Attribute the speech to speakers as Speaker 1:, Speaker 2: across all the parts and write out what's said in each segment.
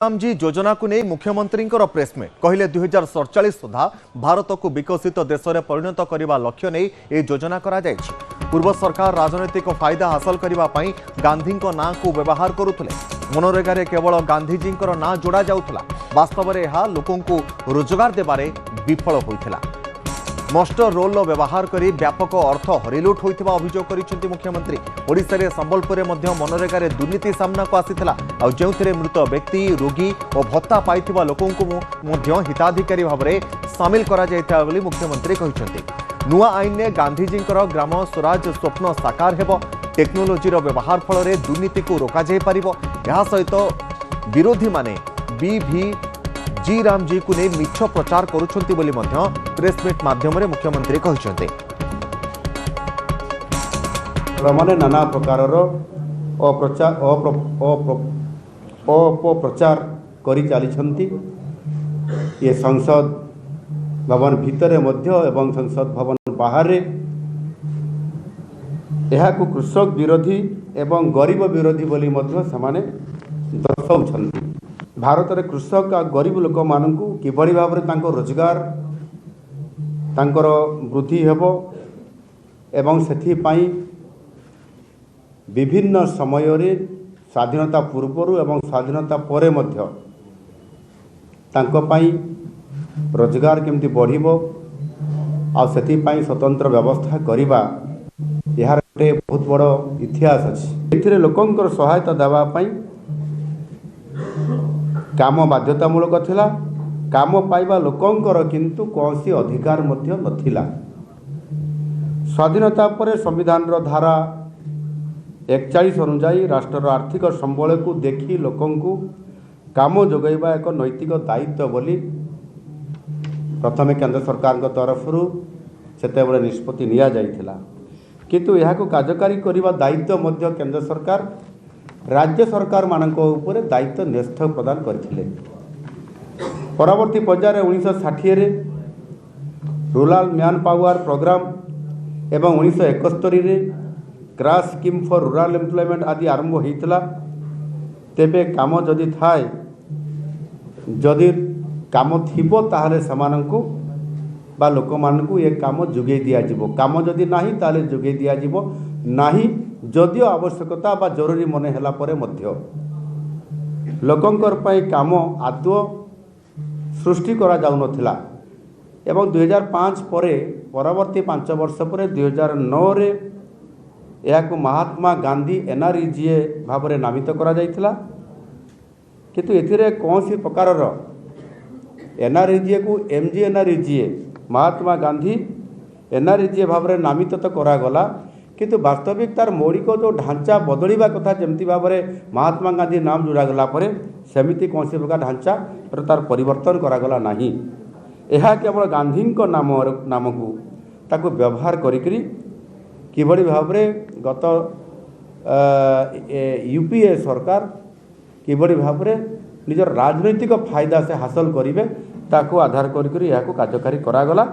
Speaker 1: रामजी योजना को नहीं मुख्यमंत्री प्रेसमिट कहले 2047 सुधा भारत को विकसित देश में परिणत करने लक्ष्य नहीं ये योजना करा जायछि। पूर्व सरकार राजनैतिक फायदा हासिल करने गांधी ना को व्यवहार करुले। मनरेगा केवल गांधीजी ना जोड़ा जाउथला, वास्तव में यह लोकों को रोजगार देबारे विफल होइथिला। मास्टर रोल व्यवहार करी व्यापक अर्थ हरिलुट होइथिबा अभियोग करिसेंति मुख्यमंत्री। ओडिशा रे संबलपुर मध्य मनरेगा रे दुर्नीति सामना को आसीथिला आ जेउथिरे मृत व्यक्ति रोगी और भत्ता पाइथिबा लोकों को मध्य हिताधिकारी भाव में सामिल करा जायता बोली मुख्यमंत्री कहिसेंति। नुआ आईन ने गांधीजी ग्राम स्वराज स्वप्न साकार हेबो। टेक्नोलोजी व्यवहार फल रे दुर्नीति को रोका जाय परिबो। यहा सहित विरोधी माने बी जी रामजी को नहीं मिछ प्रचार करुछंती बोली मध्य प्रेसमिट माध्यम रे मुख्यमंत्री कहिसेंते।
Speaker 2: माने नाना प्रकार अपप्रचार करी चली ये संसद भवन भितर मध्य एवं संसद भवन बाहर यह कृषक विरोधी एवं गरीब विरोधी बोली मध्य समाने दर्शाउछंती। भारत रे कृषक आ गरीब लोक मानू किभली भाव में रोजगार तांकर वृद्धि हेबो एवं सेथिपाई विभिन्न समय रे स्वाधीनता पूर्व एवं स्वाधीनता परे मध्य तांको पाई रोजगार केमती बढ़िबो आ सेथिपाई स्वतंत्र व्यवस्था करिबा यार गोटे बहुत बड़ इतिहास अछि। एथिरे लोकंकर सहायता देबा पाई काम बाध्यतामूलक थिला। काम पाइबा लोकंकर किंतु कौनसी अधिकार मध्य नथिला। स्वाधीनता पर संविधान धारा 41 अनुसार राष्ट्र आर्थिक संबल को देखी लोकंकु काम जोगाइबा एक नैतिक दायित्व बोली प्रथमे केंद्र सरकार तरफ से निष्पत्ति निया जाइथिला। किंतु यह कार्यकारी करने दायित्व मध्य केंद्र सरकार राज्य सरकार मानक ऊपर दायित्व न्यस्त प्रदान करथिले। परवर्ती पर्यायर 1960 रे रूरल मैन पावर प्रोग्राम एवं 1971 रे crash scheme for rural employment आदि आरंभ होइतला। तेबे काम जदि थाए जदि काम थिबो ताहले समानंकु बा लोक मानकु ये काम जोगे दिया जिवो। काम जदि नाही ताहले जोगे दिया जिवो नाही। जदिओ आवश्यकता बा जरूरी मन हेला परे मध्य लोकंकर पाई काम आदौ सृष्टि करा जाउ नथिला। एवं 2005 परे परवर्ती 5 वर्ष पर 2009 रे यह महात्मा गांधी एनआरईजीए भाव में नामित करा जाइथिला। किंतु एथिरे कौन सी प्रकार एनआरईजीए को एमजीएनआरईजीए महात्मा गांधी एनआरईजीए भाव में नामित तो करागला, किंतु वास्तविक तार मौलिक जो ढांचा बदलवा कथा जमती भाव में महात्मा गांधी नाम जोड़ागला सेमिति कौन सी प्रकार ढांचा तार परिवर्तन करागला नहीं। यह केवल गांधी नाम को ताको व्यवहार करी किभली भाव में गत यूपीए सरकार किभली भाव में निजर राजनैतिक फायदा से हासिल करेंगे ताको आधार करी यह कार्यकारी करागला।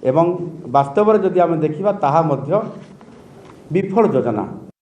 Speaker 2: एवं वास्तव में जदि आम देखा ताहा मध्य विफल योजना।